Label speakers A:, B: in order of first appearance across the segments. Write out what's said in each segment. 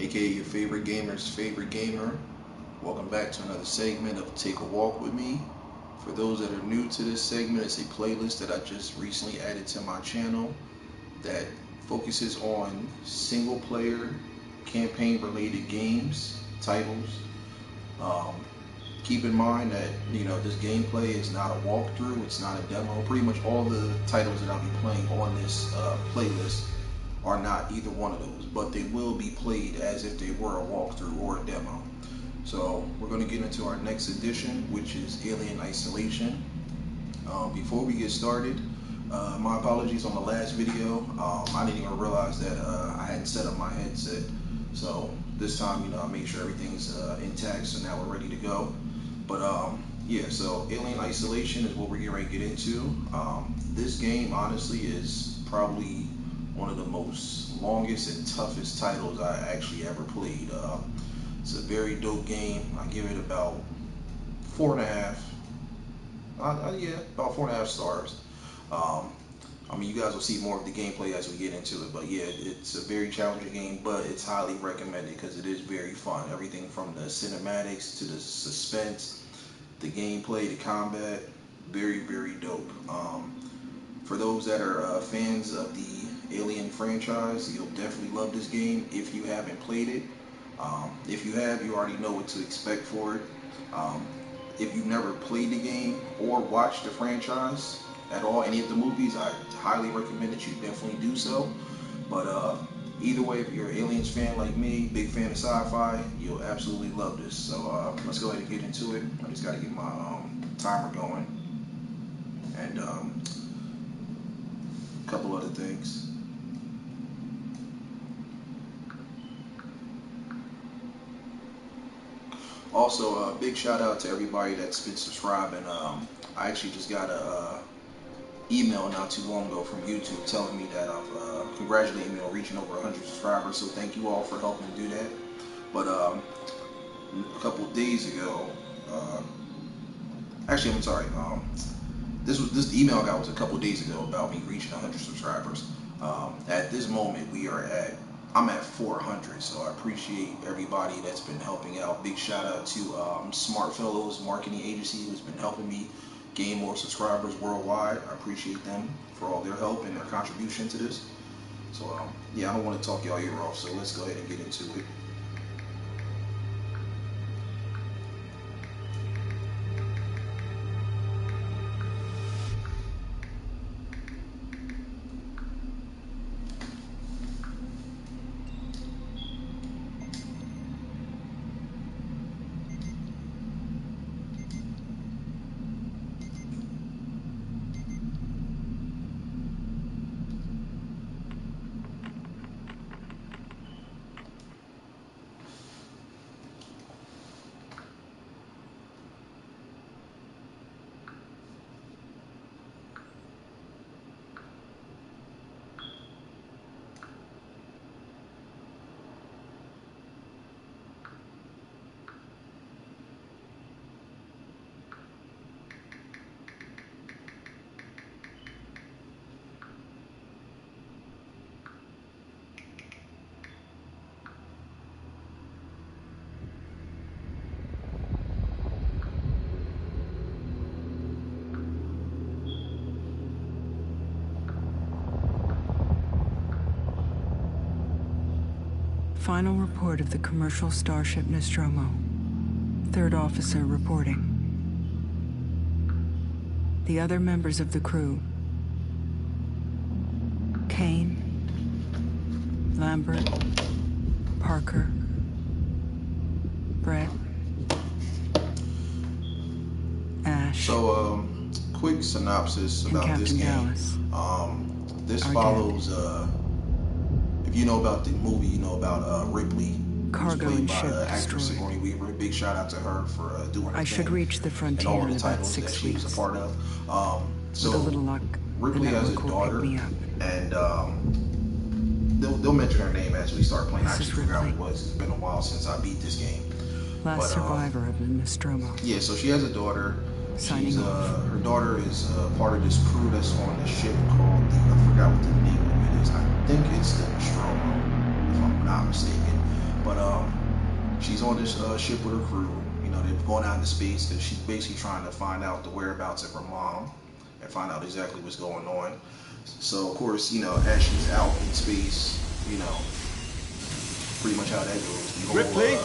A: aka your favorite gamer's favorite gamer. Welcome back to another segment of Take a Walk with Me. For those that are new to this segment, it's a playlist that I just recently added to my channel that focuses on single player campaign related games, titles. Keep in mind that this gameplay is not a walkthrough, it's not a demo. Pretty much all the titles that I'll be playing on this playlist are not either one of those, but they will be played as if they were a walkthrough or a demo. So we're going to get into our next edition, which is Alien Isolation. Before we get started, my apologies on the last video. I didn't even realize that I hadn't set up my headset. So this time, I made sure everything's intact, so now we're ready to go. But yeah, so Alien Isolation is what we're getting ready to get into. This game, honestly, is probably one of the most longest and toughest titles I actually ever played. It's a very dope game. I give it about 4.5. Yeah, about 4.5 stars. I mean, you guys will see more of the gameplay as we get into it, but yeah, it's a very challenging game, but it's highly recommended because it is very fun. Everything from the cinematics to the suspense, the gameplay, the combat, very, very dope. For those that are fans of the Alien franchise, you'll definitely love this game if you haven't played it. If you have, you already know what to expect for it. If you've never played the game or watched the franchise at all, any of the movies, I highly recommend that you definitely do so. But either way, if you're an Aliens fan like me, big fan of sci-fi, you'll absolutely love this. So let's go ahead and get into it. I just got to get my timer going and a couple other things. Also, a big shout out to everybody that's been subscribing. I actually just got a email not too long ago from YouTube telling me that congratulating me on reaching over 100 subscribers. So thank you all for helping do that. But a couple days ago, actually I'm sorry. This email I got was a couple days ago about me reaching 100 subscribers. At this moment, I'm at 400, so I appreciate everybody that's been helping out. Big shout out to Smart Fellows Marketing Agency, who's been helping me gain more subscribers worldwide. I appreciate them for all their help and their contribution to this. So yeah, I don't want to talk y'all ear off, so let's go ahead and get into it.
B: Final report of the commercial starship Nostromo. Third officer reporting. The other members of the crew: Kane, Lambert, Parker, Brett, Ash.
A: So quick synopsis about
B: Captain
A: this game.
B: Dallas.
A: This follows if you know about the movie, you know about Ripley,
B: Cargo
A: who's
B: and
A: played by
B: ship
A: actress
B: destroyed.
A: Sigourney Weaver. Big shout out to her for doing her
B: I should
A: thing
B: reach the
A: and
B: frontier
A: all
B: in
A: the
B: about
A: titles that
B: 6
A: she was
B: weeks.
A: a part of. So
B: With a little luck,
A: Ripley
B: the
A: has a
B: network will
A: daughter,
B: pick me up.
A: and they'll mention her name as we start playing. I
B: This is
A: actually forgot what it
B: Ripley.
A: was. It's been a while since I beat this game.
B: Last survivor of the Nostromo.
A: Yeah, so she has a daughter.
B: Signing off.
A: Her daughter is part of this crew that's on the ship called I forgot what the name of it is. I think it's the Nostromo, if I'm not mistaken. But she's on this ship with her crew. You know, they're going out into space because she's basically trying to find out the whereabouts of her mom and find out exactly what's going on. So of course, you know, as she's out in space, you know, pretty much how that goes. The whole
C: Ripley?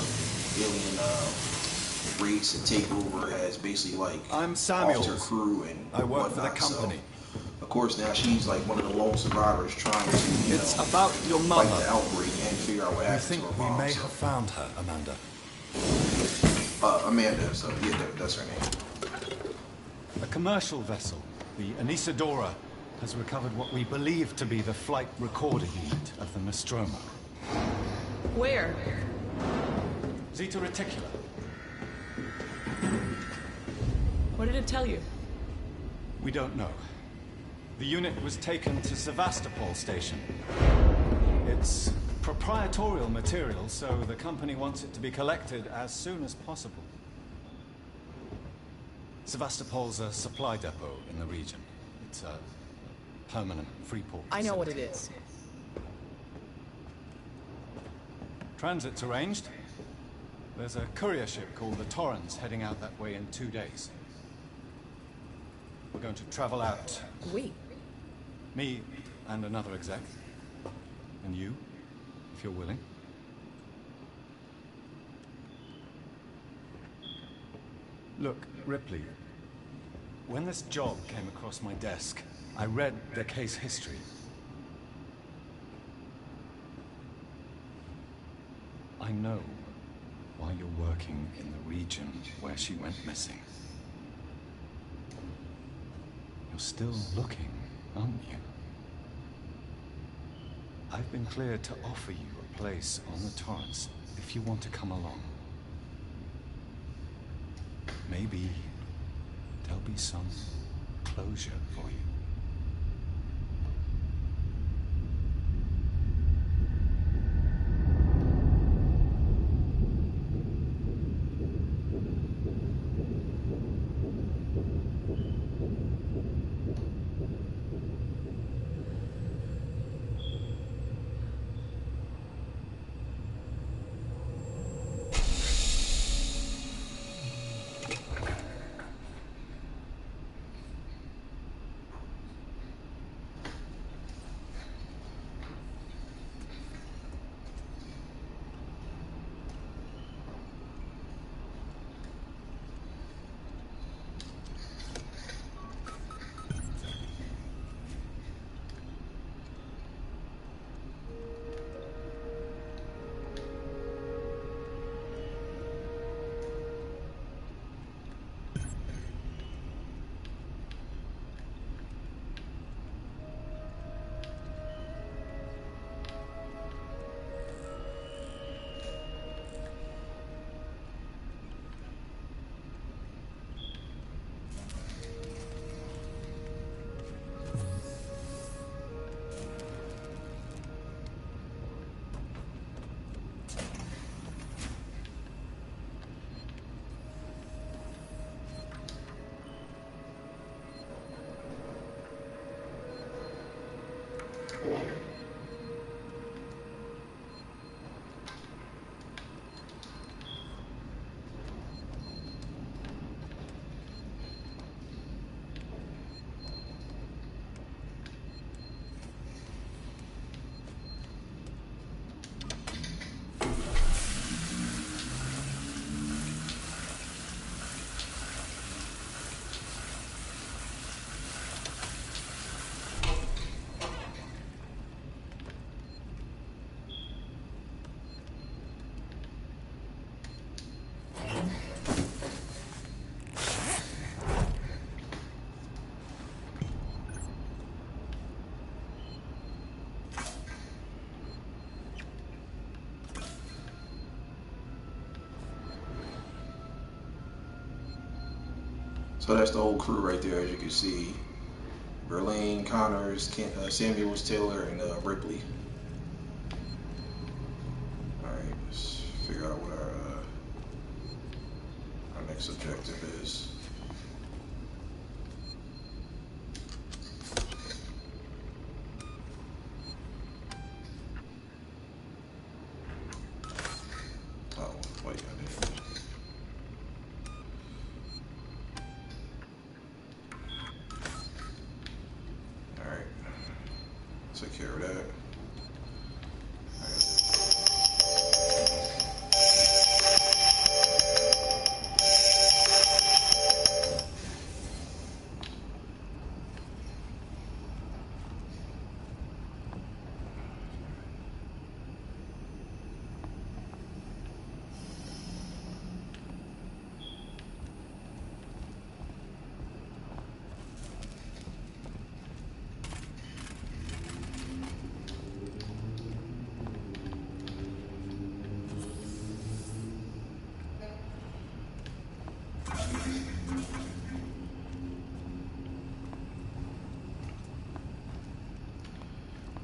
A: Alien race and takeover has basically like
C: I'm
A: offed
C: Samuels.
A: her crew and
C: I work for the
A: whatnot.
C: company.
A: So, of course, now she's like one of the lone survivors trying to,
C: It's about your mother.
A: fight the outbreak and figure out what
C: I
A: happened
C: think
A: to her
C: we
A: mom.
C: may
A: So,
C: have found her, Amanda.
A: Amanda. So yeah, that's her name.
C: A commercial vessel, the Anisadora, has recovered what we believe to be the flight recorder unit of the Nostromo.
D: Where?
C: Zeta Reticula.
D: What did it tell you?
C: We don't know. The unit was taken to Sevastopol station. It's proprietorial material, so the company wants it to be collected as soon as possible. Sevastopol's a supply depot in the region. It's a permanent free port
D: I know what it
C: facility.
D: is.
C: Transit's arranged. There's a courier ship called the Torrens heading out that way in 2 days. We're going to travel out.
D: We?
C: Me and another exec. And you, if you're willing. Look, Ripley, when this job came across my desk, I read the case history. I know why you're working in the region where she went missing. You're still looking, aren't you? I've been cleared to offer you a place on the Torrens if you want to come along. Maybe there'll be some closure for you.
A: So that's the whole crew right there, as you can see. Verlaine, Connors, Samuels, Taylor, and Ripley. Alright, let's figure out what our next objective is. care of that.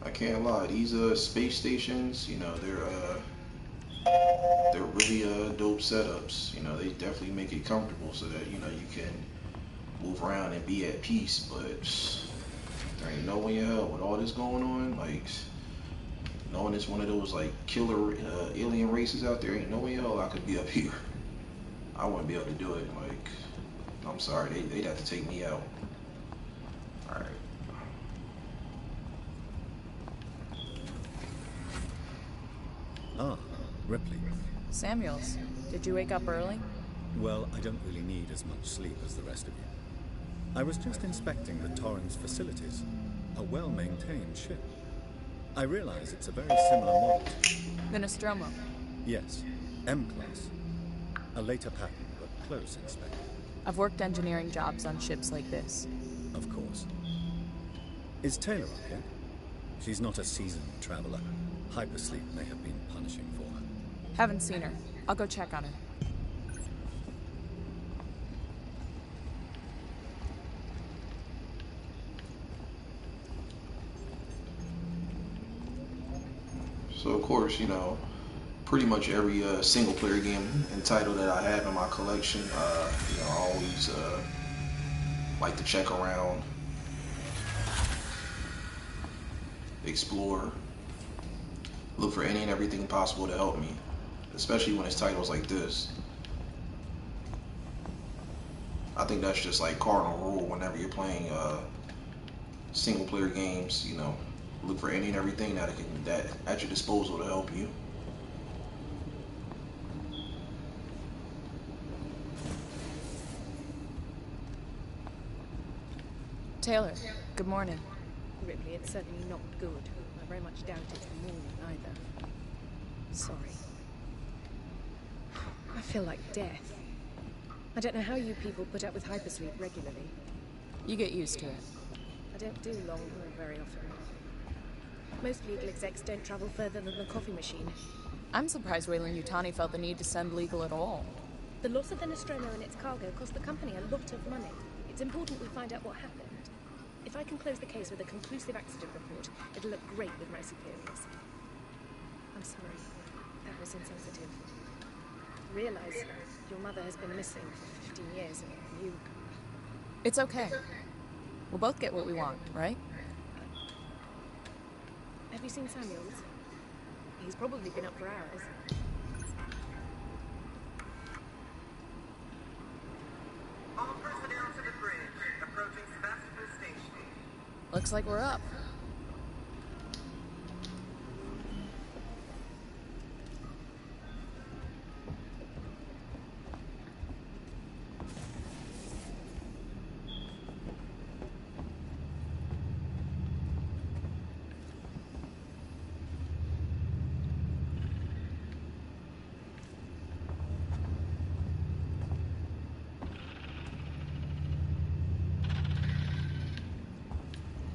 A: I can't lie, these space stations, you know, they're really dope setups. You know, they definitely make it comfortable so that, you know, you can move around and be at peace. But there ain't no way in hell with all this going on, like knowing it's one of those like killer alien races out there, ain't no way in hell I could be up here. I wouldn't be able to do it. Like, I'm sorry, they'd have to take me out. All right.
C: Ah, Ripley.
E: Samuels, did you wake up early?
C: Well, I don't really need as much sleep as the rest of you. I was just inspecting the Torrens facilities. A well-maintained ship. I realize it's a very similar model to...
E: The Nostromo.
C: Yes, M-class. A later pattern, but close inspection.
E: I've worked engineering jobs on ships like this.
C: Of course. Is Taylor up yet? She's not a seasoned traveler. Hypersleep may have been punishing for her.
E: Haven't seen her. I'll go check on her.
A: So of course, you know, pretty much every single player game and title that I have in my collection, you know, I always like to check around, explore, look for any and everything possible to help me, especially when it's titles like this. I think that's just like cardinal rule whenever you're playing single player games, you know, look for any and everything that at your disposal to help you.
E: Taylor, good morning.
F: Ripley, it's certainly not good. I very much doubt it's the morning either. Sorry. I feel like death. I don't know how you people put up with hypersleep regularly.
E: You get used to it.
F: I don't do long haul very often. Most legal execs don't travel further than the coffee machine.
E: I'm surprised Weyland-Yutani felt the need to send legal at all.
F: The loss of the Nostromo and its cargo cost the company a lot of money. It's important we find out what happened. If I can close the case with a conclusive accident report, it'll look great with my superiors. I'm sorry. That was insensitive. Realize your mother has been missing for 15 years and you...
E: It's okay. We'll both get what we want, right?
F: Have you seen Samuels? He's probably been up for hours.
G: All personnel to the bridge, approaching Sebastopol Station.
E: Looks like we're up.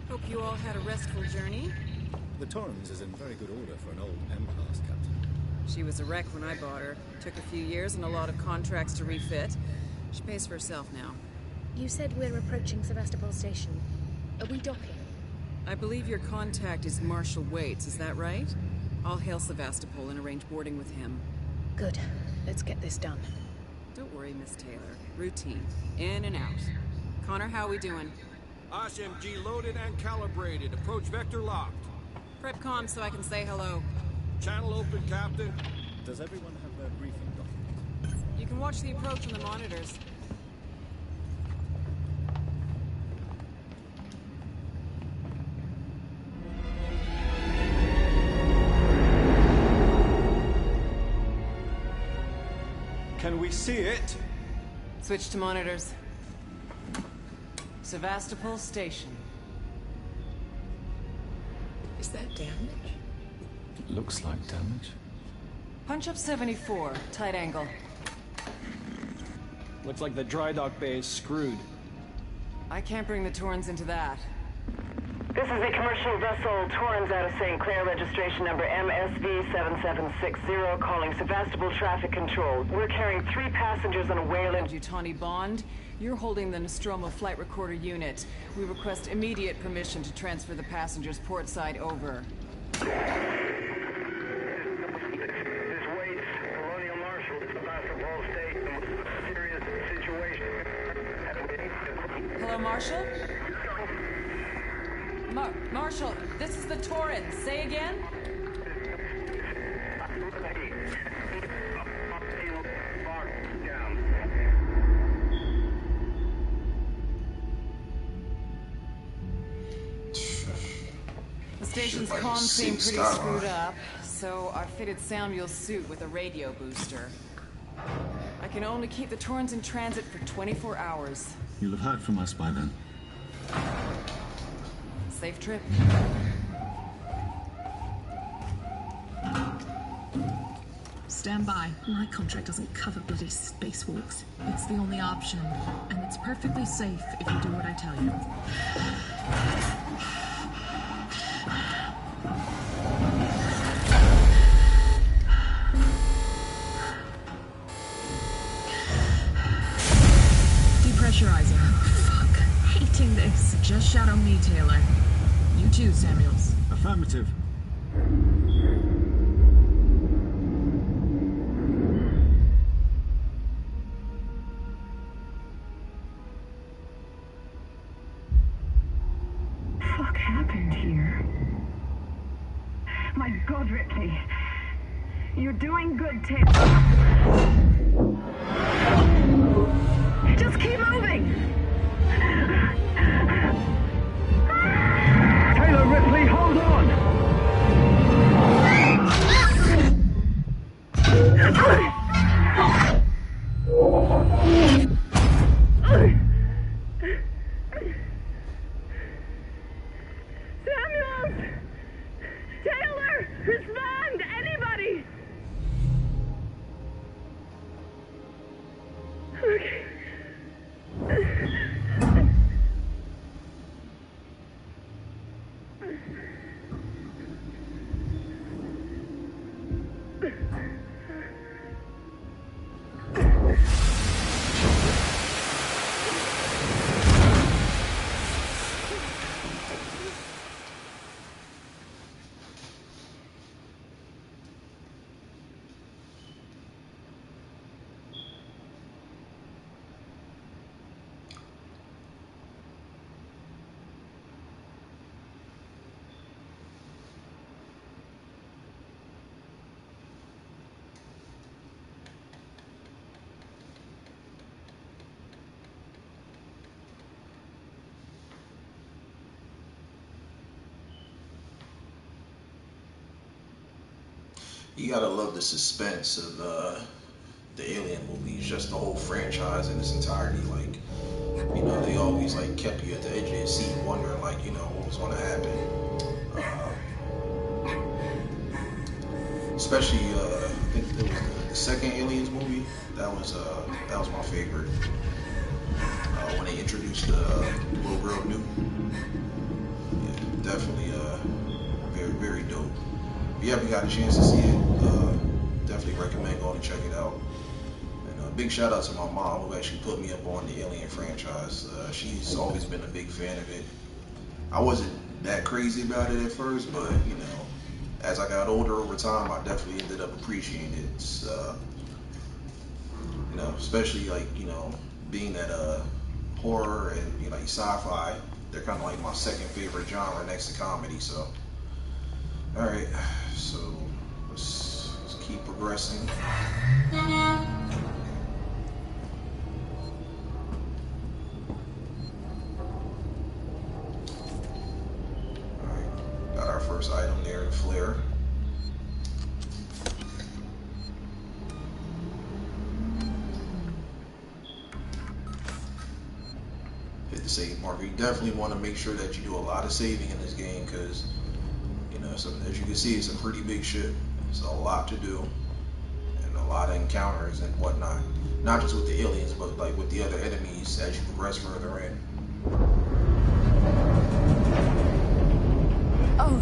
H: Hope you all had a restful journey.
C: The Torrens is in very good order for an old M-class captain.
H: She was a wreck when I bought her. Took a few years and a lot of contracts to refit. She pays for herself now.
F: You said we're approaching Sebastopol Station. Are we docking?
H: I believe your contact is Marshal Waits, is that right? I'll hail Sevastopol and arrange boarding with him.
F: Good. Let's get this done.
H: Don't worry, Miss Taylor. Routine. In and out. Connor, how we doing?
I: SMG loaded and calibrated. Approach vector locked.
H: Prep comm so I can say hello.
I: Channel open, Captain.
C: Does everyone have their briefing document?
H: You can watch the approach on the monitors.
C: Can we see it?
H: Switch to monitors. Sevastopol Station.
D: Is that damage?
C: Looks like damage.
H: Punch up 74, tight angle.
J: Looks like the dry dock bay is screwed.
H: I can't bring the Torrens into that.
K: This is the commercial vessel Torrens out of St. Clair, registration number MSV7760, calling Sevastopol Traffic Control. We're carrying 3 passengers on a Wayland.
H: Tawny Bond, you're holding the Nostromo flight recorder unit. We request immediate permission to transfer the passengers port side over.
G: This Waits, Colonial Marshal, Sevastopol State, serious situation.
H: Hello, Marshal? Marshal, this is the Torrens. Say again? The station's comms seem pretty screwed up, so I fitted Samuel's suit with a radio booster. I can only keep the Torrens in transit for 24 hours.
C: You'll have heard from us by then.
H: Safe trip.
L: Stand by. My contract doesn't cover bloody spacewalks. It's the only option, and it's perfectly safe if you do what I tell you. Depressurizing. Fuck. Hating this. Just shadow me, Taylor. You too, Samuels.
C: Affirmative.
K: What happened here? My God, Ripley. You're doing good, Taylor. Just keep moving.
G: Taylor Ripley, hold on!
K: Samuels! Taylor! Respond! Anybody! Okay.
A: You gotta love the suspense of the Alien movies, just the whole franchise in its entirety. Like, you know, they always like kept you at the edge of your seat, wondering like, you know, what was gonna happen. Especially, I think it was the second Aliens movie. That was my favorite. When they introduced the little girl Newt. Yeah, definitely, very, very dope. If you haven't got a chance to see it, definitely recommend going to check it out. And big shout out to my mom who actually put me up on the Alien franchise. She's always been a big fan of it. I wasn't that crazy about it at first, but you know, as I got older over time, I definitely ended up appreciating it. It's, you know, especially like, you know, being that horror and, you know, like sci-fi, they're kind of like my second favorite genre next to comedy. So, all right, so let's keep progressing. Got our first item there, the flare. the save marker. You definitely want to make sure that you do a lot of saving in this game because, you know, so as you can see, it's a pretty big ship. It's a lot to do and a lot of encounters and whatnot. Not just with the aliens, but like with the other enemies as you progress further in.
E: Oh.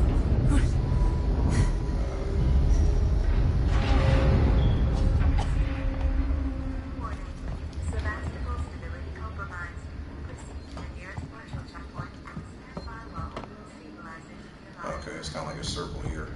A: Okay, it's kind of like a circle here.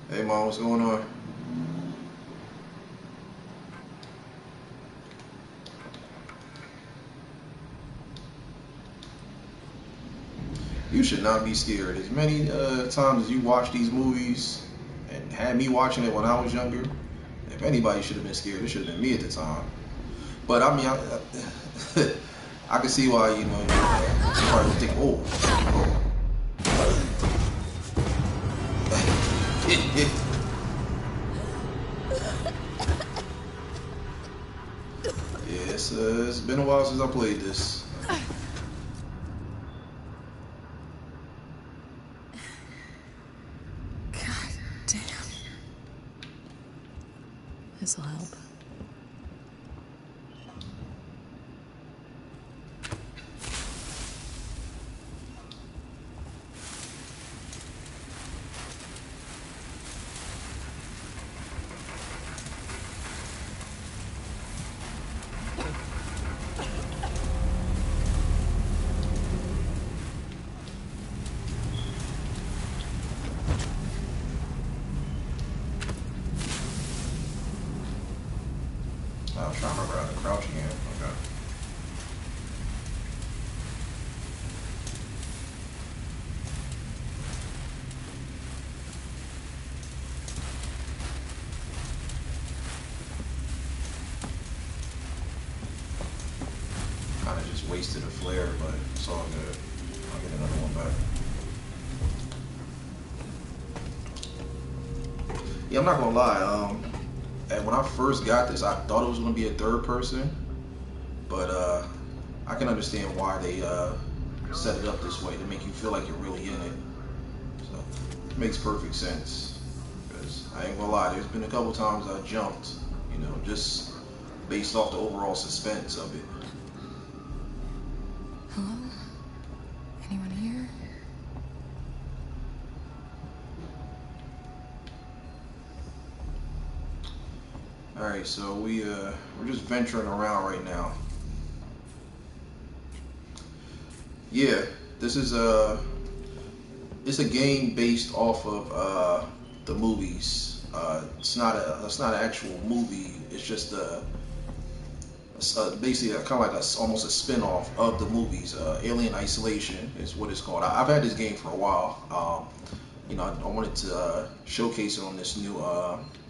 A: Hey mom, what's going on? You should not be scared. As many times as you watch these movies and had me watching it when I was younger, if anybody should have been scared, it should have been me at the time. But I mean, I can see why, you know, you probably think, oh. Yeah, it's been a while since I played this.
E: God damn. This'll help.
A: I was trying to remember how to crouch again. Okay. Kind of just wasted a flare, but it's all good. I'll get another one back. Yeah, I'm not gonna lie. And when I first got this, I thought it was gonna be a third person, but I can understand why they set it up this way to make you feel like you're really in it. So it makes perfect sense. Because I ain't gonna lie, there's been a couple times I jumped, you know, just based off the overall suspense of it.
E: Hello? Anyone here?
A: Alright, so we're just venturing around right now. Yeah, this is it's a game based off of the movies. It's not an actual movie. It's just basically kind of like almost a spin-off of the movies. Alien Isolation is what it's called. I've had this game for a while. You know, I wanted to showcase it on this new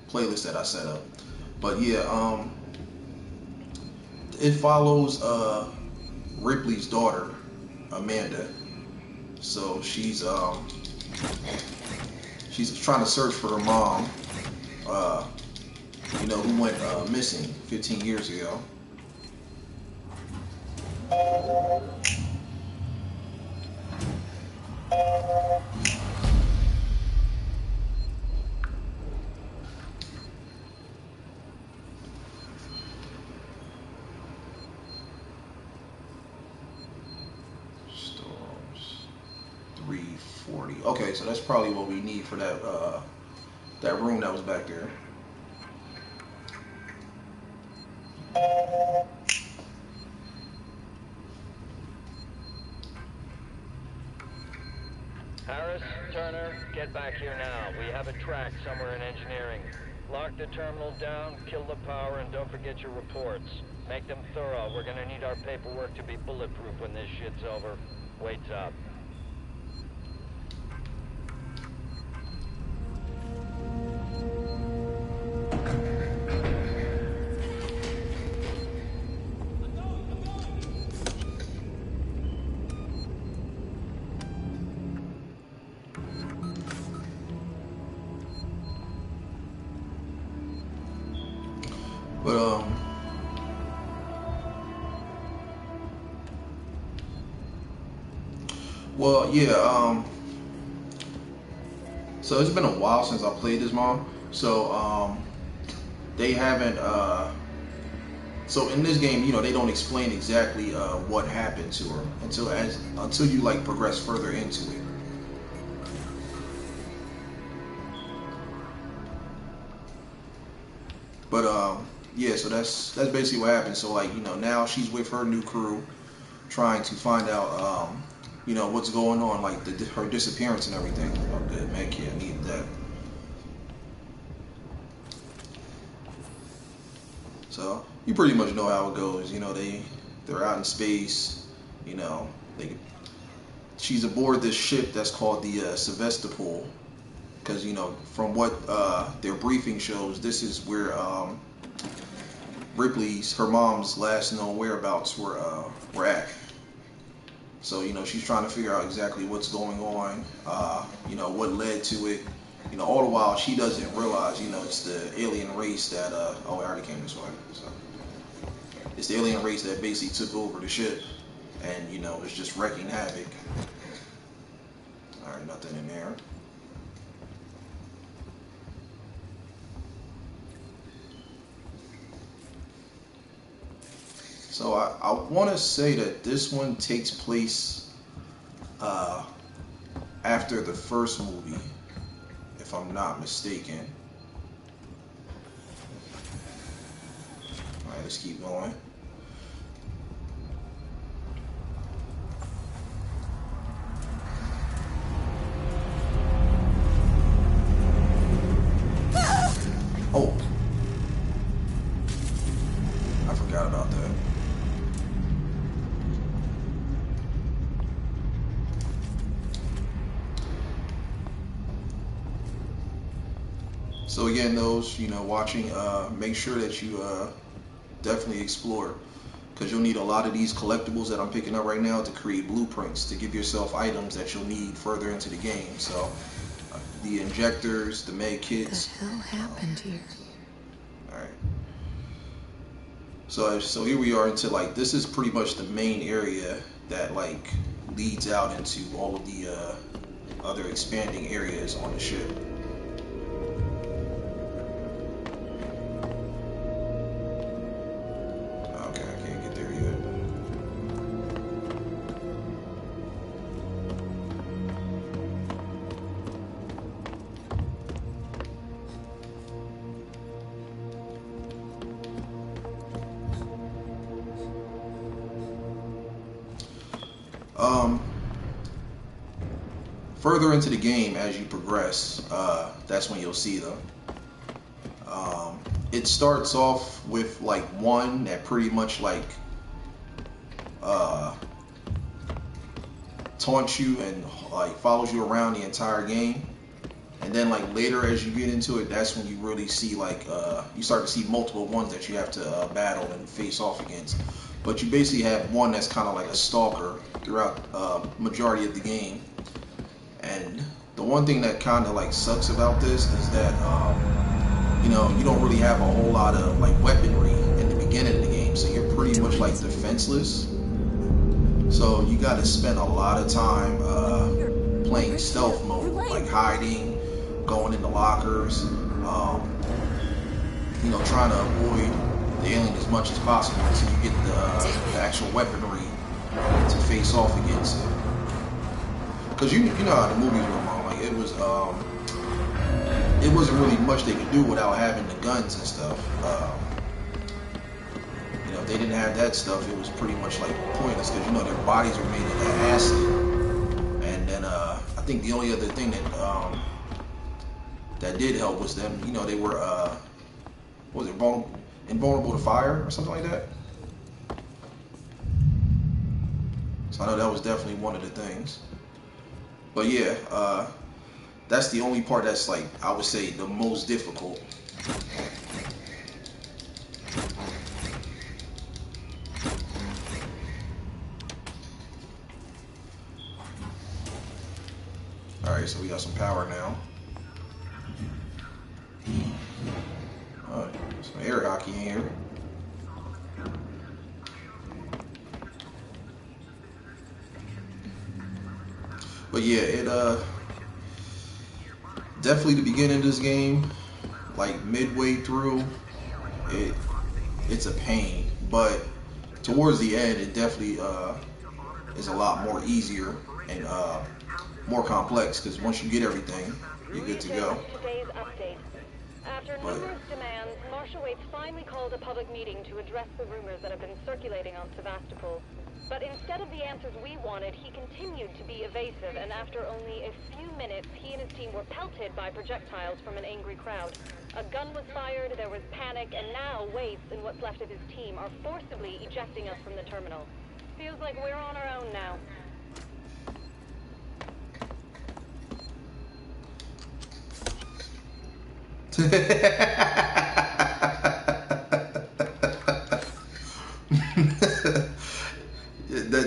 A: playlist that I set up. But yeah, it follows Ripley's daughter, Amanda. So she's trying to search for her mom, you know, who went missing 15 years ago. Storms 340. Okay, so that's probably what we need for that that room that was back there.
M: Harris, Turner, get back here now. We have a track somewhere in engineering. Lock the terminal down, kill the power, and don't forget your reports. Make them thorough. We're gonna need our paperwork to be bulletproof when this shit's over. Waits up.
A: But well, yeah, so it's been a while since I played this, Mom. So they haven't so in this game, you know, they don't explain exactly what happened to her until you like progress further into it. But yeah, so that's basically what happened. So like, you know, now she's with her new crew trying to find out you know, what's going on, like her disappearance and everything. Oh good, man, I need that. So you pretty much know how it goes. You know, they're out in space. You know, she's aboard this ship that's called the Sevastopol, because you know, from what their briefing shows, this is where her mom's last known whereabouts were at. So you know, she's trying to figure out exactly what's going on. You know, what led to it. You know, all the while she doesn't realize, you know, it's the alien race that oh, it already came this way. So it's the alien race that basically took over the ship, and you know, it's just wreaking havoc. All right, nothing in there. So I want to say that this one takes place after the first movie, if I'm not mistaken. All right, let's keep going. Oh, I forgot about that. So again, those, you know, watching, make sure that you definitely explore, because you'll need a lot of these collectibles that I'm picking up right now to create blueprints to give yourself items that you'll need further into the game. So the injectors, the med kits.
D: What the hell happened here?
A: All right. So here we are into like, this is pretty much the main area that like leads out into all of the other expanding areas on the ship. Further into the game, as you progress, that's when you'll see them. It starts off with like one that pretty much like taunts you and like follows you around the entire game, and then like later as you get into it, that's when you really see like you start to see multiple ones that you have to battle and face off against. But you basically have one that's kind of like a stalker throughout majority of the game. And the one thing that kind of like sucks about this is that you know, you don't really have a whole lot of like weaponry in the beginning of the game, so you're pretty much like defenseless. So you got to spend a lot of time playing stealth mode, like hiding, going into lockers, you know, trying to avoid the alien as much as possible until you get the actual weaponry to face off against it. Because you know how the movies were, Mom. Like it wasn't really much they could do without having the guns and stuff. You know, if they didn't have that stuff, it was pretty much like pointless because you know their bodies were made of acid. And then I think the only other thing that did help was them. You know, they were what was it, invulnerable to fire or something like that. So I know that was definitely one of the things. But yeah, that's the only part that's like, I would say, the most difficult. Alright, so we got some power now. Some air hockey in here. But yeah, it definitely the beginning of this game, like midway through, it's a pain. But towards the end, it definitely is a lot more easier and more complex because once you get everything, you're good to go.
K: Today's update. After numerous demands, Marshal Waits finally called a public meeting to address the rumors that have been circulating on Sevastopol. But instead of the answers we wanted, he continued to be evasive, and after only a few minutes, he and his team were pelted by projectiles from an angry crowd. A gun was fired, there was panic, and now Waits and what's left of his team are forcibly ejecting us from the terminal. Feels like we're on our own now.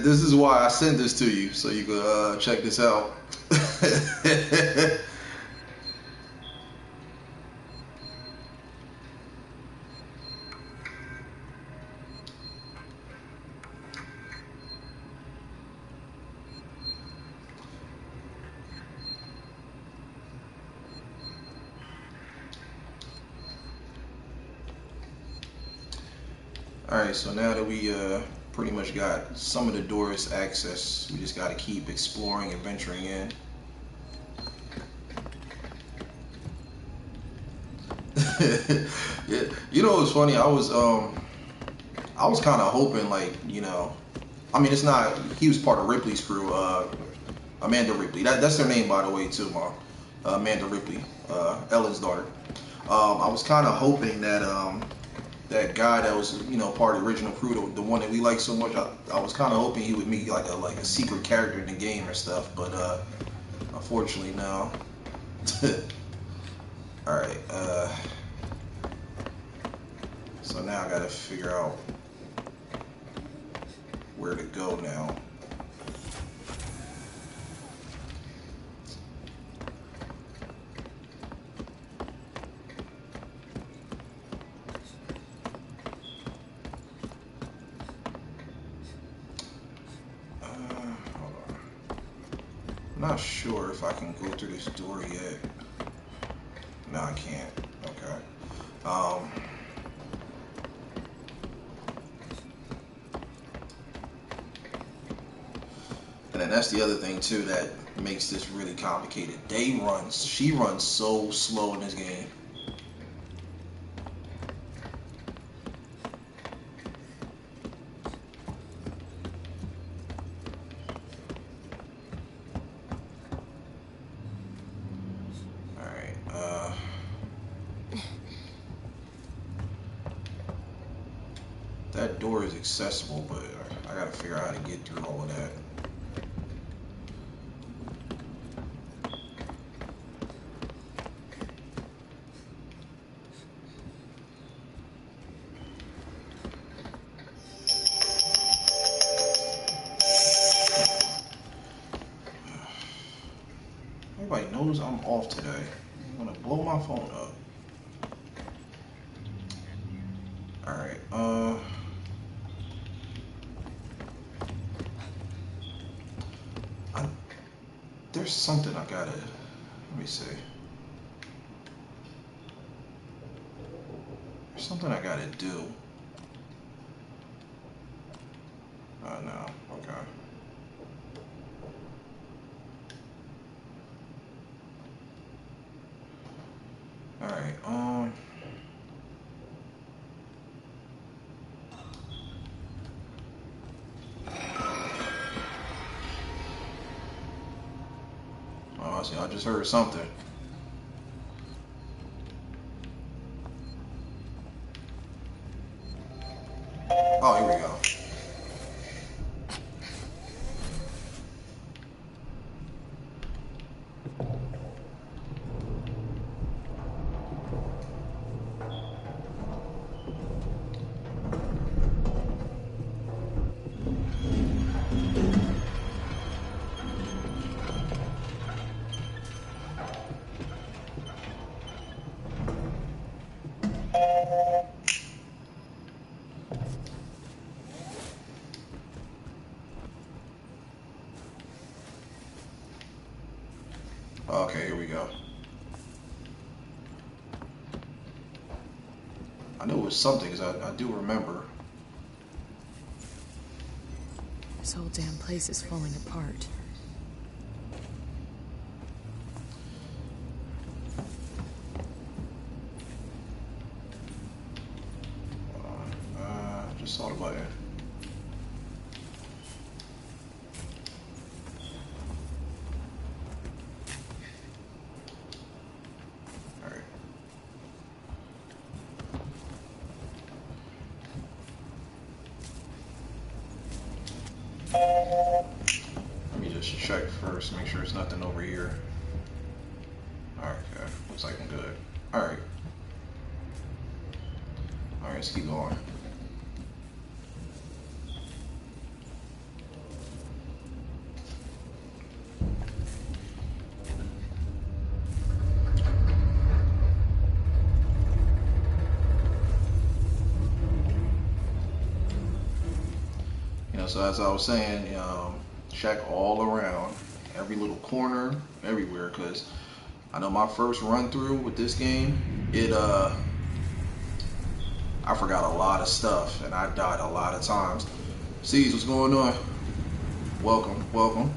A: This is why I sent this to you, so you could check this out. Alright, so now that we pretty much got some of the doors access, we just got to keep exploring and venturing in. Yeah, you know what's funny? I was kind of hoping, like, you know, I mean, it's not, he was part of Ripley's crew, Amanda Ripley. That's her name, by the way, too, Mom. Amanda Ripley, Ellen's daughter. I was kind of hoping that that guy that was, you know, part of the original crew, the one that we like so much, I was kind of hoping he would meet like a secret character in the game or stuff, but unfortunately, no. Alright, so now I gotta figure out where to go now. I'm not sure if I can go through this door yet. No, I can't. Okay. And then that's the other thing too that makes this really complicated. She runs so slow in this game. That door is accessible, but I gotta figure out how to get through all of that. Everybody knows I'm off today. I'm gonna blow my phone up. Alright, there's There's something I gotta, let me see. There's something I gotta do. Oh no, okay. Alright, oh, see, I just heard something. Oh, here we go. Okay, here we go. I knew it was something because I do remember.
E: This whole damn place is falling apart.
A: Just saw the button. Let me just check first, make sure there's nothing over here. Alright, okay. Looks like I'm good. Alright. Alright, let's keep going. So as I was saying, check all around, every little corner, everywhere, because I know my first run through with this game, I forgot a lot of stuff and I died a lot of times. Sees, what's going on? Welcome, welcome.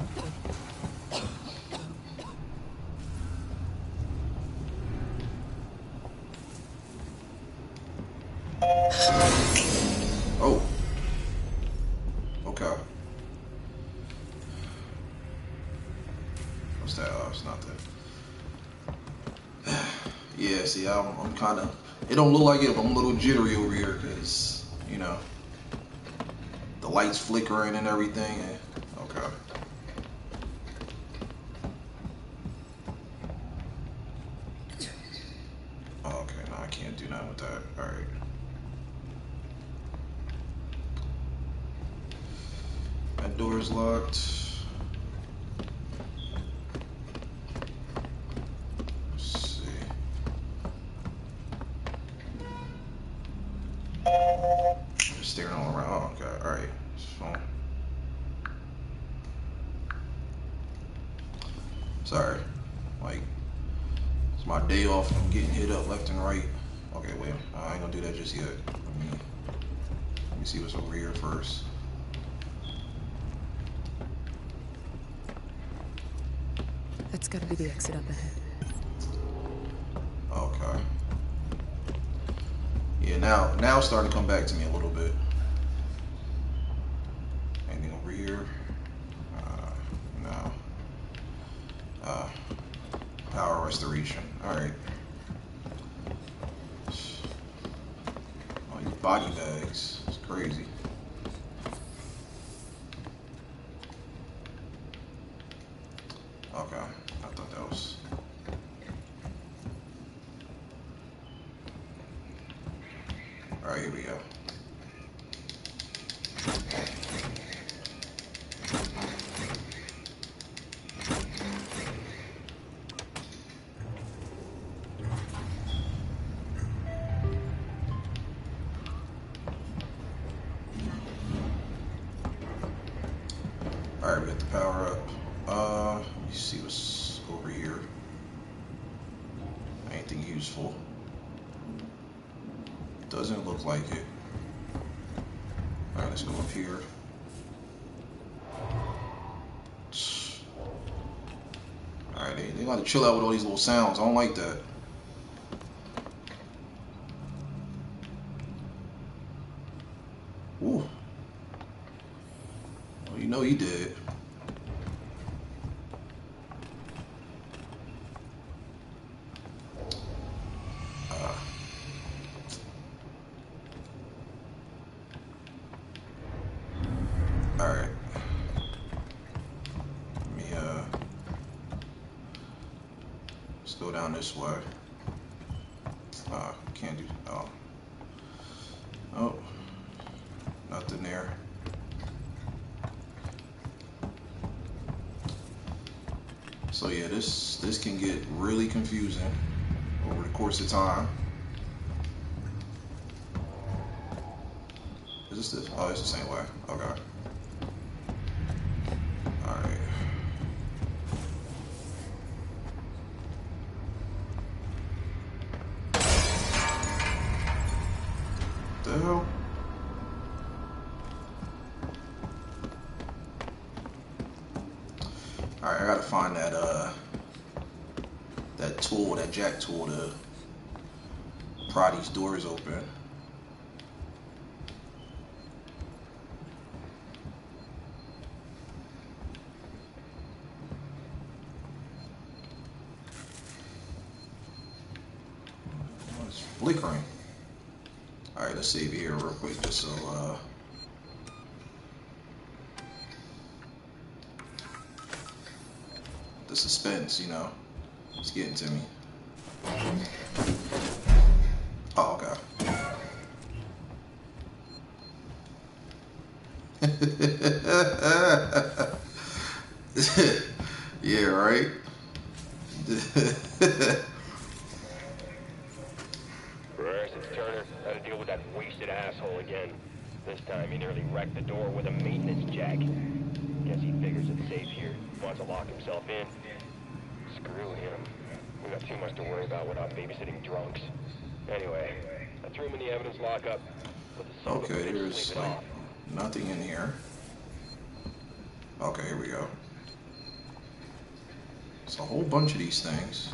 A: Oh. Okay. What's that? Oh, it's nothing. Yeah, see, I'm kind of, it don't look like it, but I'm a little jittery over here because, you know, the lights flickering and everything. And, okay. Oh, okay, no, I can't do nothing with that. All right. That door's locked. Let's see. Just staring all around. Oh, okay, alright. So, sorry. Like, it's my day off. I'm getting hit up left and right. Okay, wait. I ain't gonna do that just yet. Let me see what's over here first.
E: That's gotta be the exit up ahead.
A: Okay. Yeah, now it's starting to come back to me a little bit. Anything over here? No. Power restoration. Alright. Oh, these body bags. It's crazy. Okay. I thought that was... Alright, here we go. Alright, we got the power up. Let me see what's over here. Anything useful? Doesn't look like it. Alright, let's go up here. Alright, they got to chill out with all these little sounds. I don't like that. Ooh. Well, you know he did. Alright. Let me, let's go down this way. Can't do, oh, nothing there. So yeah, this can get really confusing over the course of time. Is this? Oh, it's the same way. Okay. All right. What the hell? All right, I gotta find that that tool, that jack tool, to pry these doors open. It's flickering. All right, let's save it here real quick, just so the suspense, you know, it's getting to me. Oh, okay. Yeah, right.
N: Bruce, it's Turner. Had to deal with that wasted asshole again. This time he nearly wrecked the door with a maintenance jack. Guess he figures it's safe here. Wants to lock himself in. Screw him. We got too much to worry about without babysitting drunks. Anyway, I threw him in the evidence lockup.
A: Okay, there's like nothing in here. Okay, here we go. It's a whole bunch of these things.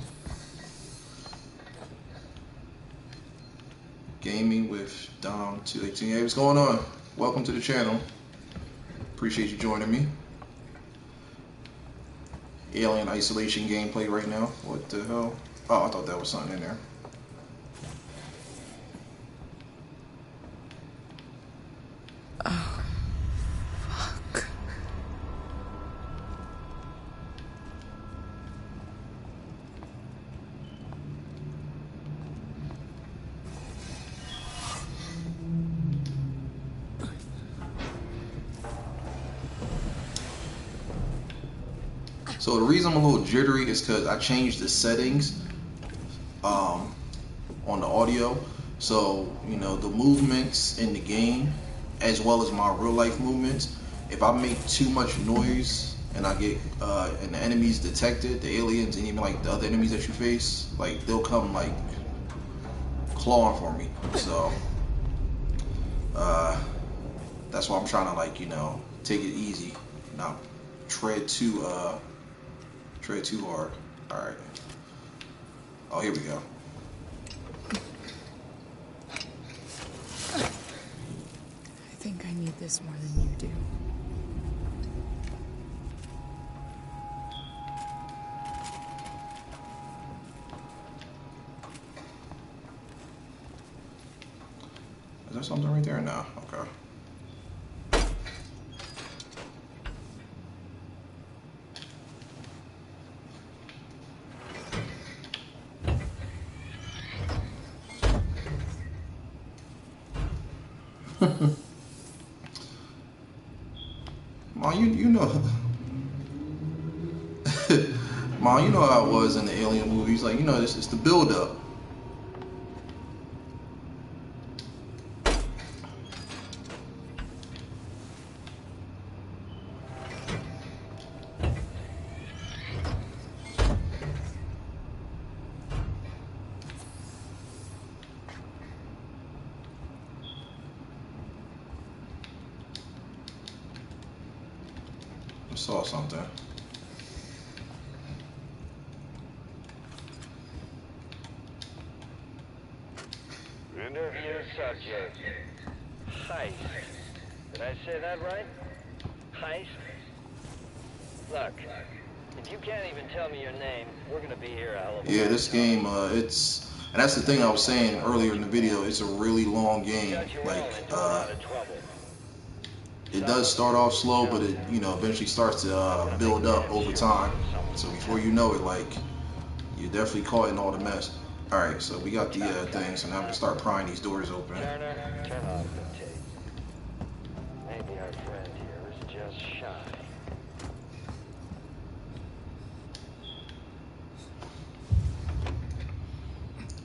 A: Gaming with Dom 218. Hey, what's going on? Welcome to the channel. Appreciate you joining me. Alien Isolation gameplay right now. What the hell? Oh, I thought that was something in there.
B: Oh, fuck.
A: So the reason I'm a little jittery is because I changed the settings on the audio. So, you know, the movements in the game as well as my real life movements, if I make too much noise and I get and the enemies detected, the aliens and even like the other enemies that you face, like they'll come like clawing for me. So that's why I'm trying to, like, you know, take it easy, not tread too hard. All right. Oh, here we go.
B: I think I need this more than you do.
A: Is there something right there? No. Okay. Ma, you know, Ma, you know how it was in the Alien movies. Like, you know, it's the build up. saw something.
M: Interview subject. Heist. Did I say that right? Heist? Look, if you can't even tell me your name, we're gonna be here a hell of a
A: Yeah, this game, it's, and that's the thing I was saying earlier in the video, it's a really long game. Like, it does start off slow, but it, you know, eventually starts to build up over time. So before you know it, like, you're definitely caught in all the mess. Alright, so we got the thing, so now I'm gonna start prying these doors open.
M: Turner, turn off the tape. Maybe our friend here is just shy.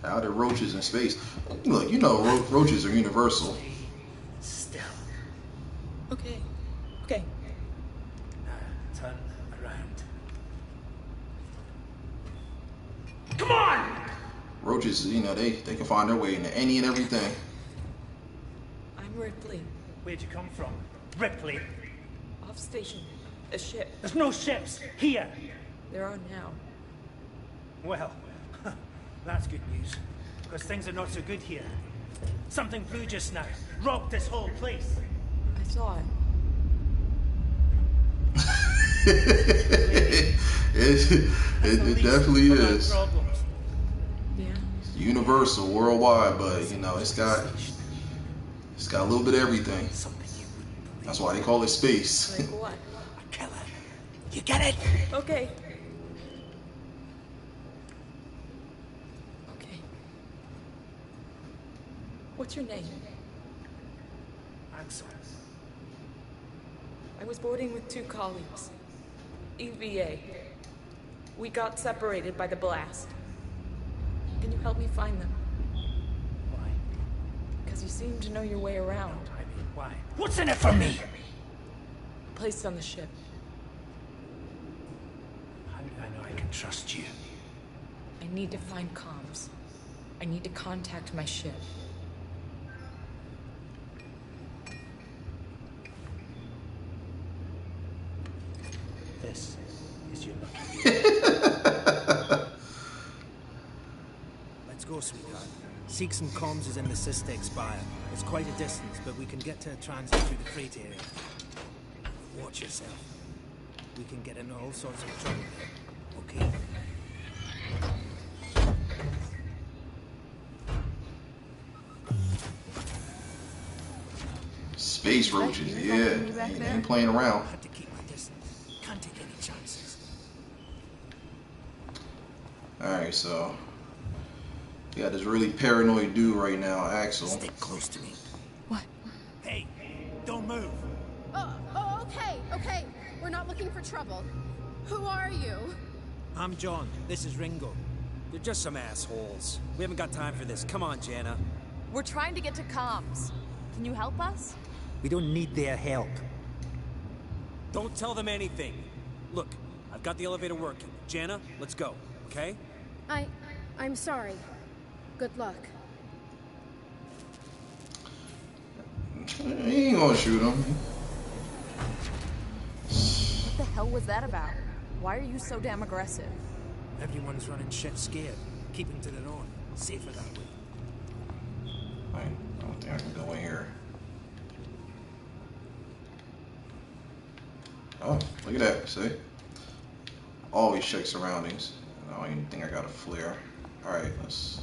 A: How the roaches in space? Look, you know roaches are universal.
O: Still.
D: Okay. Okay.
O: Turn around. Come on!
A: Roaches, you know, they can find their way into any and everything.
D: I'm Ripley.
O: Where'd you come from? Ripley?
D: Off station. A ship.
O: There's no ships here.
D: There are now.
O: Well, that's good news. Because things are not so good here. Something flew just now. Rocked this whole place.
D: I saw it.
A: it definitely is.
D: Yeah.
A: Universal, worldwide, but you know, it's got a little bit of everything. That's why they call it space.
D: Like what?
O: A killer. You get it?
D: Okay. Okay. What's your name?
O: Answer.
D: I was boarding with 2 colleagues. EVA. We got separated by the blast. Can you help me find them?
O: Why?
D: Because you seem to know your way around.
O: I mean, why? What's in it for me?
D: Placed on the ship.
O: How do I know I can trust you?
D: I need to find comms. I need to contact my ship.
O: This is your lucky.
P: Let's go, sweetheart. Seeks and comms is in the Systec Spire. It's quite a distance, but we can get to a transit through the freight area. Watch yourself. We can get into all sorts of trouble there, okay?
A: Space roaches, yeah. Ain't playing around.
P: Have to keep my distance. Can't take any chances.
A: Alright, so we got this really paranoid dude right now, Axel.
P: Stick close to me.
D: What?
P: Hey, don't move.
F: Oh, okay. We're not looking for trouble. Who are you?
P: I'm John. This is Ringo.
Q: They're just some assholes. We haven't got time for this. Come on, Jana.
E: We're trying to get to comms. Can you help us?
Q: We don't need their help. Don't tell them anything. Look, I've got the elevator working. Jana, let's go, okay?
F: I'm sorry. Good luck.
A: He ain't gonna shoot him.
E: What the hell was that about? Why are you so damn aggressive?
P: Everyone's running shit scared. Keeping to their own. Safer that way.
A: I don't think I can go in here. Oh, look at that, see? Always check surroundings. I don't even think I got a flare. Alright, let's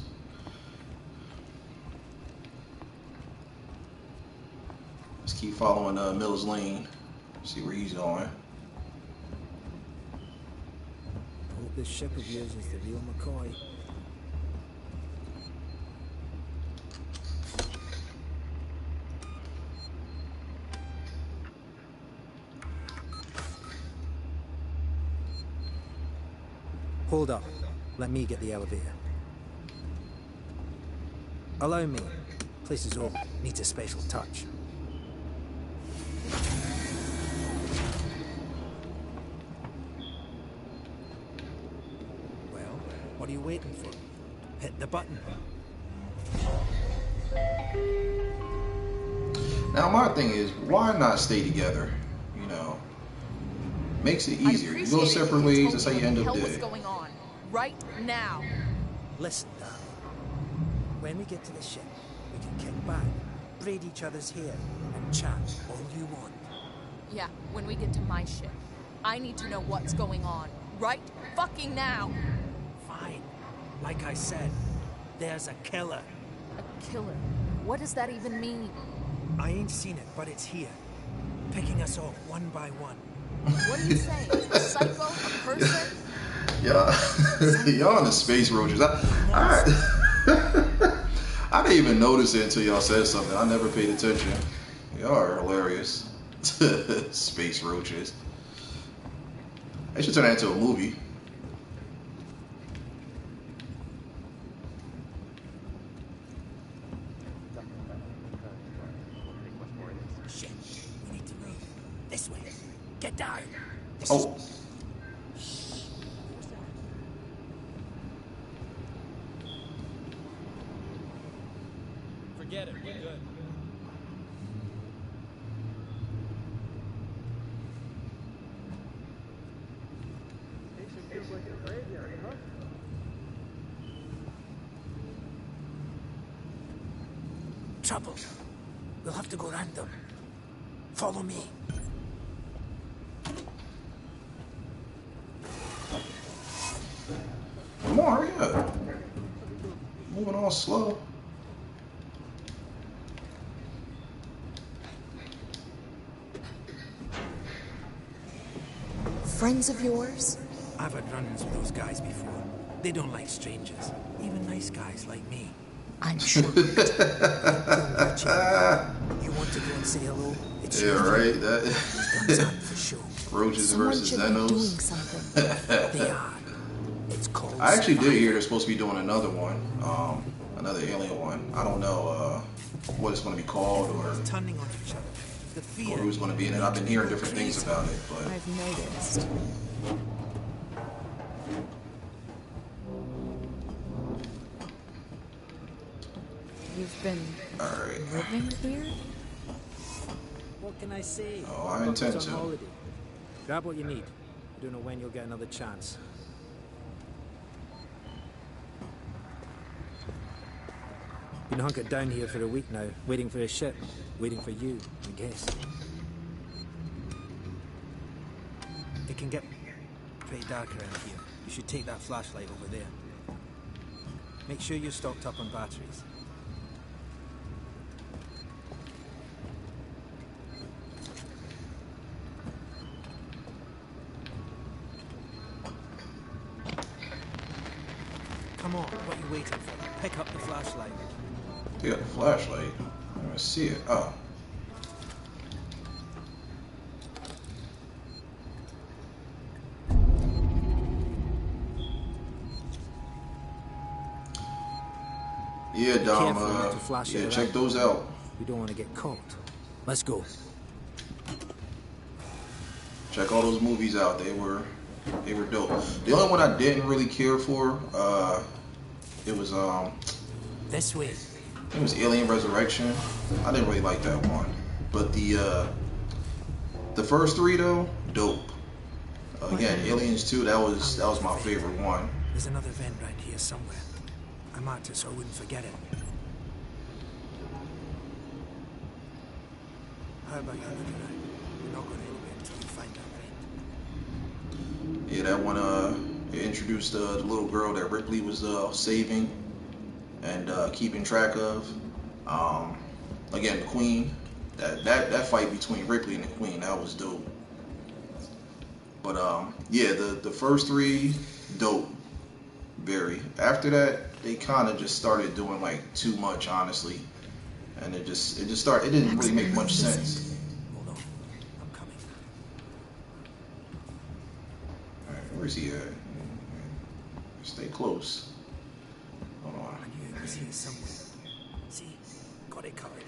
A: keep following Mills Lane. See where he's going.
P: I hope this ship of yours is the real McCoy. Hold up. Let me get the elevator. Allow me. Place is old. Needs a special touch. Well, what are you waiting for? Hit the button.
A: Now my thing is, why not stay together? You know, Makes it easier. You go separate ways, that's how you end up dead.
E: What's going on right now?
P: Listen, darling. When we get to the ship, we can kick back, braid each other's hair, and chat all you want.
E: Yeah, when we get to my ship. I need to know what's going on right fucking now.
P: Fine. Like I said, there's a killer.
E: A killer? What does that even mean?
P: I ain't seen it, but it's here. Picking us off one by one.
E: What are you saying? A psycho? A person?
A: Y'all in the space roaches. I didn't even notice it until y'all said something. I never paid attention. Y'all are hilarious. Space roaches. They should turn that into a movie.
P: Shit, we need to move. This way. Get down.
A: Oh.
Q: Forget it, we're good.
P: Trouble. We'll have to go round them. Follow me.
A: Come on, hurry up. Moving all slow.
E: Friends of yours?
P: I've had run-ins with those guys before. They don't like strangers. Even nice guys like me.
E: I'm sure.
P: You want to go and say hello? It's
A: right.
P: Guns on for show.
A: Roaches versus Xenos.
E: Doing something.
P: They are. It's called.
A: I actually did hear they're supposed to be doing another one, another alien one. I don't know what it's going to be called or
P: turning on each other.
A: Who's going to be in it. I've been hearing different things about it, but
E: I've noticed. You've been living weird?
P: What can I say?
A: Oh, I intend to.
P: Holiday. Grab what you need. I don't know when you'll get another chance. Been hunkered down here for a week now, waiting for a ship, waiting for you, I guess. It can get pretty dark around here. You should take that flashlight over there. Make sure you're stocked up on batteries. Come on, what are you waiting for? Pick up the flashlight.
A: Pick up the flashlight? I don't see it. Oh. Yeah, Dom, yeah, check those out.
P: You don't want to get caught. Let's go.
A: Check all those movies out. They were dope. The only one I didn't really care for, it was
P: this way.
A: It was Alien Resurrection. I didn't really like that one. But the first three though, dope. Again, Aliens 2, that was my favorite one.
P: There's another vent right here somewhere. I marked it so I wouldn't forget it. How about you look around? We're not going anywhere until you find that vent.
A: Yeah, that one it introduced the little girl that Ripley was saving and keeping track of. Again, the Queen. That fight between Ripley and the Queen, that was dope. But yeah, the first three, dope. Very. After that, they kind of just started doing like too much, honestly, and it didn't really make much sense.
P: Hold on, I'm coming.
A: All right, where's he at? Stay close. Hold on.
P: I knew it was here somewhere. See, got it covered.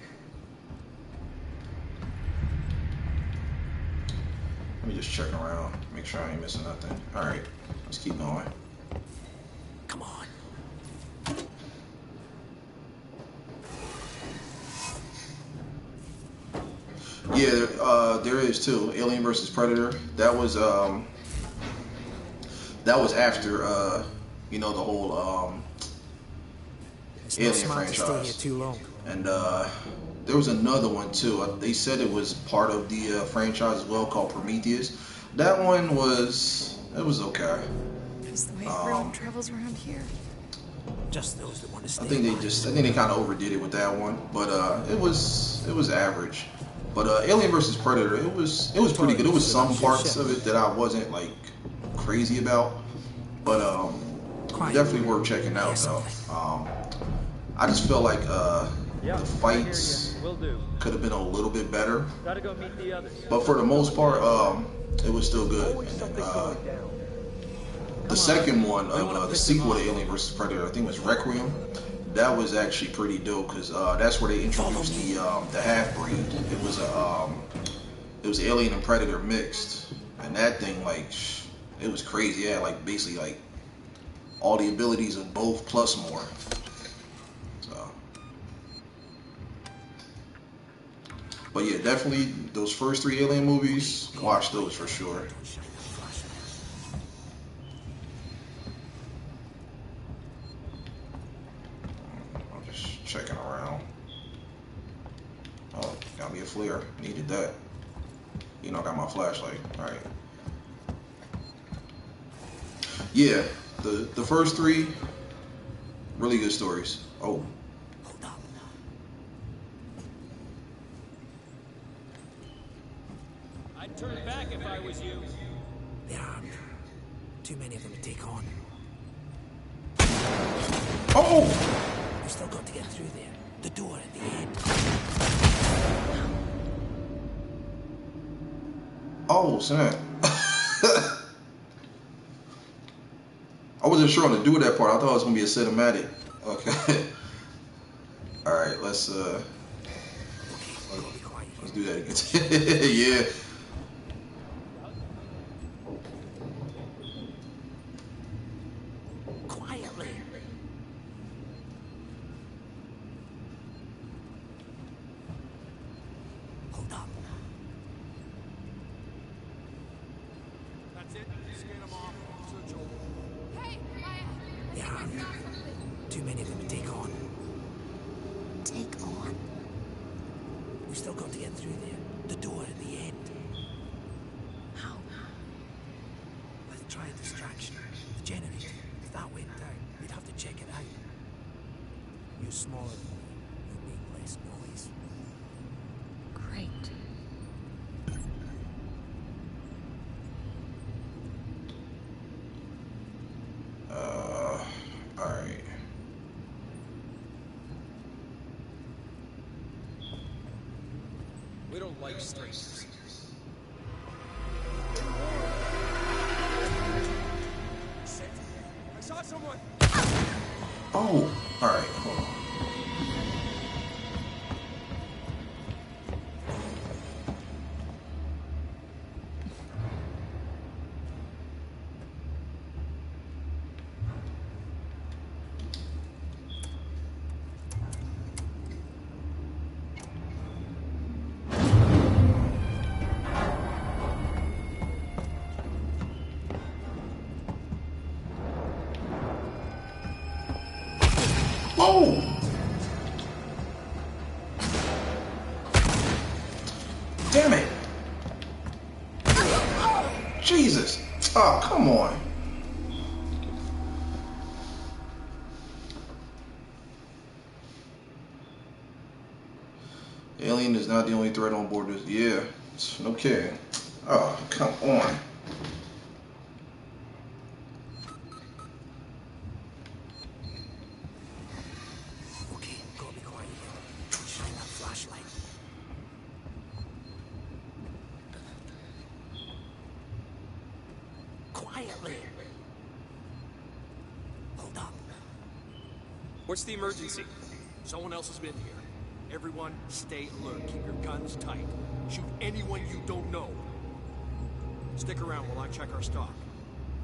A: Let me just check around, make sure I ain't missing nothing. All right, let's keep going.
P: Come on.
A: Yeah, there is too. Alien versus Predator. That was after you know, the whole
P: It's not
A: Alien
P: smart to stay here
A: franchise.
P: too long.
A: And there was another one too. They said it was part of the franchise as well, called Prometheus. That one was okay.
L: Is the way everyone travels around here?
P: Just those that want to stay.
A: I think they kind of overdid it with that one, but it was average. But Alien versus Predator, it was pretty good. There was some parts of it that I wasn't like crazy about, but definitely worth checking out though. I just felt like the fights could have been a little bit better,
J: Gotta go meet the others.
A: but for the most part, it was still good. And, the second one of the sequel to Alien vs. Predator, I think it was Requiem. That was actually pretty dope because that's where they introduced the half breed. It was Alien and Predator mixed, and that thing, like, it was crazy. Yeah, like basically like all the abilities of both plus more. So, but yeah, definitely those first 3 Alien movies. Watch those for sure. Checking around. Oh, got me a flare. Needed that. You know, I got my flashlight. All right. Yeah, the first 3 really good stories. Oh.
P: Hold up.
Q: I'd turn back if I was you.
P: There aren't too many of them to take on.
A: Oh!
P: We still got to get through there. The door at the end.
A: Oh, snap. I wasn't sure on the do that part. I thought it was gonna be a cinematic. Okay. All right, let's do that again. Yeah.
P: Quietly. Hold up.
I: That's it. Scan them off. Search over.
K: Hey,
P: There aren't too many of them to take on.
L: Take on?
P: We still got to get through there. The door at the end.
L: How?
P: Let's try a distraction. The generator. If that went down, we'd have to check it out. You're smaller than me. You make less noise.
L: Great.
A: All right.
I: We don't like strangers. Shit. I saw someone.
A: Oh, all right. Hold on. Oh! Damn it! Jesus! Oh, come on. Alien is not the only threat on board this. Yeah, no kidding. Oh, come on.
P: Okay, gotta be quiet here. Shine that flashlight. Quietly. Hold up.
I: What's the emergency? Someone else has been here. Everyone, stay alert. Keep your guns tight. Shoot anyone you don't know. Stick around while I check our stock.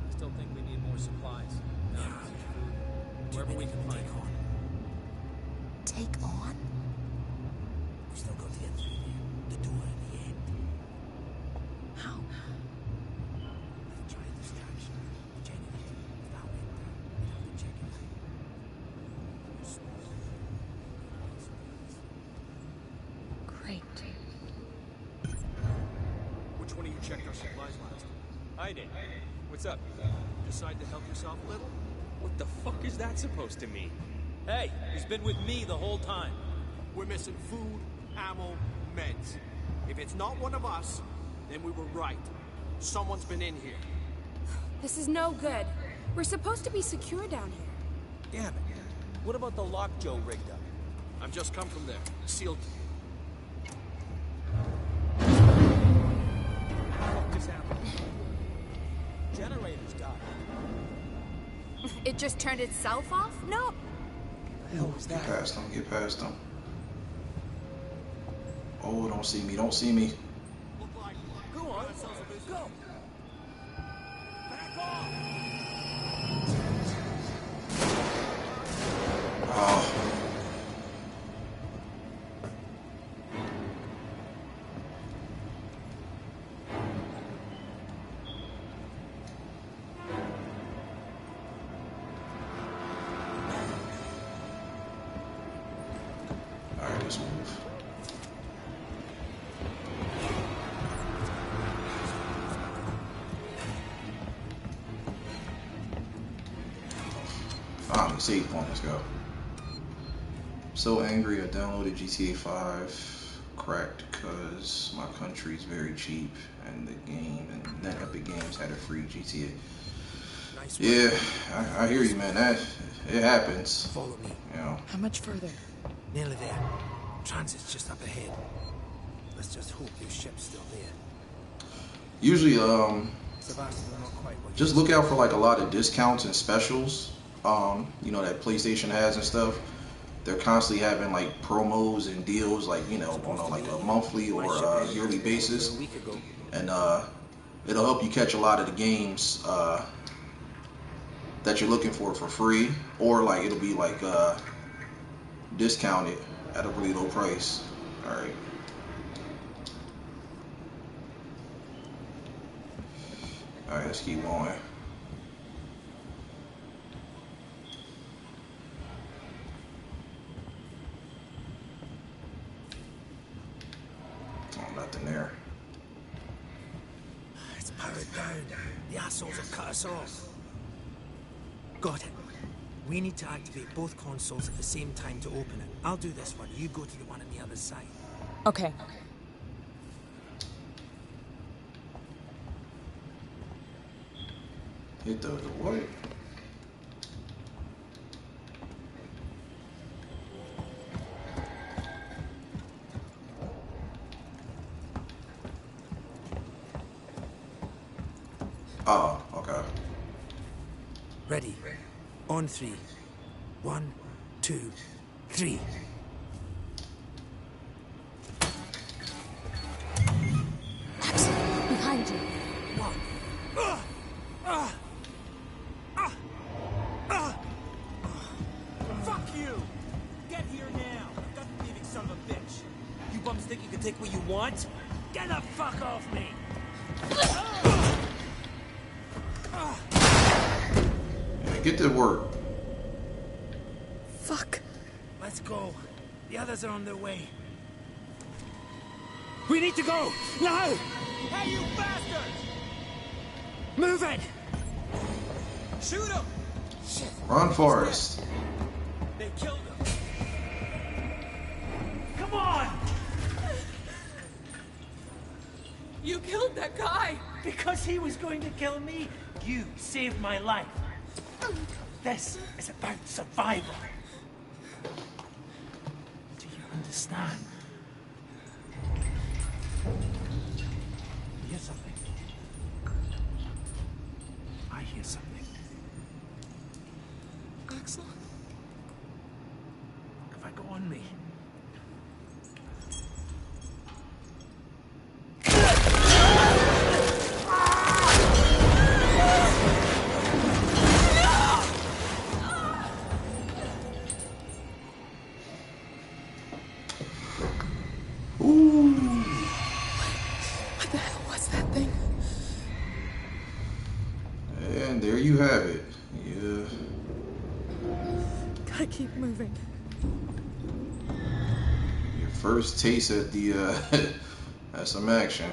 Q: I still think we need more supplies. Wherever we can find on.
L: Take on?
P: We still got to get through there. The door at the
I: checked our supplies last.
N: I did. What's up?
I: Decide to help yourself a little?
N: What the fuck is that supposed to mean?
Q: Hey, he's been with me the whole time.
I: We're missing food, ammo, meds. If it's not one of us, then we were right. Someone's been in here.
R: This is no good. We're supposed to be secure down here.
Q: Damn it. What about the lock Joe rigged up?
I: I've just come from there. Sealed.
Q: What just happened? Generators died.
R: It just turned itself off? No.
Q: What the hell was that?
A: Get past them. Get past them. Oh, don't see me. Don't see me.
Q: Go on. Go. Back off.
A: Oh. Alright, let's move. Save point, let's go. So angry I downloaded GTA 5 cracked because my country's very cheap and the game and then Epic Games had a free GTA. Nice. Yeah, I hear you, man. That it happens.
P: Follow me.
A: You know.
L: How much further?
P: Nearly there. Transit's just up ahead. Let's just hope your ship's still there.
A: Usually,
P: Sebastian, not quite what
A: just look out for like a lot of discounts and specials. You know, that PlayStation has and stuff. They're constantly having like promos and deals, like, you know, on like a monthly or yearly basis, and it'll help you catch a lot of the games that you're looking for free, or like it'll be like discounted at a really low price. All right. All right, let's keep going. Nothing there.
P: It's powered down. The assholes have cut us off. Got it. We need to activate both consoles at the same time to open it. I'll do this one. You go to the one on the other side.
E: Okay.
A: Hit the what? Oh, okay.
P: Ready. On 3. 1, 2, 3.
R: Axel, behind you.
Q: Fuck you! Get here now! God thieving son of a bitch! You bums think you can take what you want? Get the fuck off me!
A: Get to work.
P: Fuck. Let's go. The others are on their way. We need to go! Now!
Q: Hey, you bastards!
P: Move it!
Q: Shoot him!
P: Shit.
A: Run, Forrest.
Q: They killed him. Come on!
D: You killed that guy!
O: Because he was going to kill me, you saved my life. This is about survival. Do you understand? You hear something? I hear something.
D: Axel?
O: If I go on me.
D: What the hell was that thing?
A: And there you have it. Yeah.
D: Gotta keep moving.
A: Your first taste at the at some action.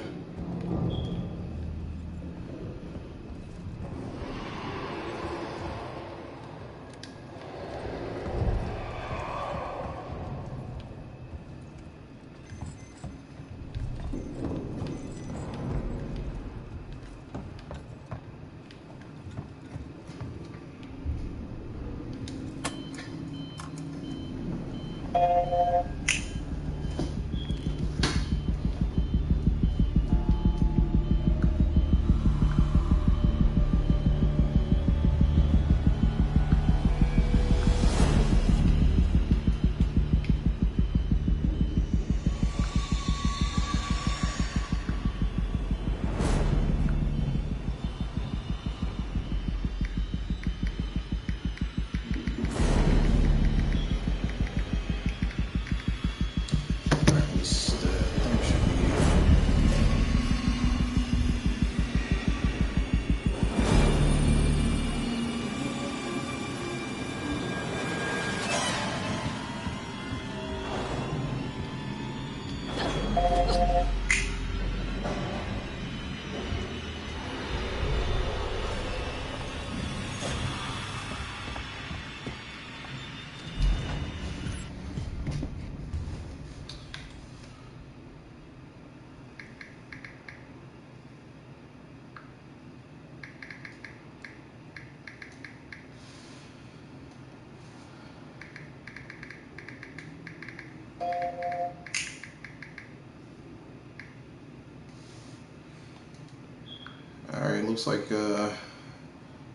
A: looks like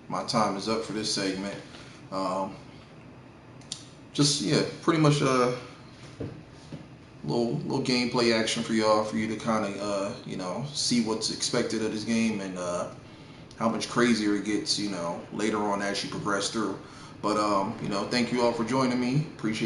A: my time is up for this segment. Just yeah, pretty much little gameplay action for y'all, for you to kind of you know, see what's expected of this game, and how much crazier it gets, you know, later on as you progress through. But you know, thank you all for joining me. Appreciate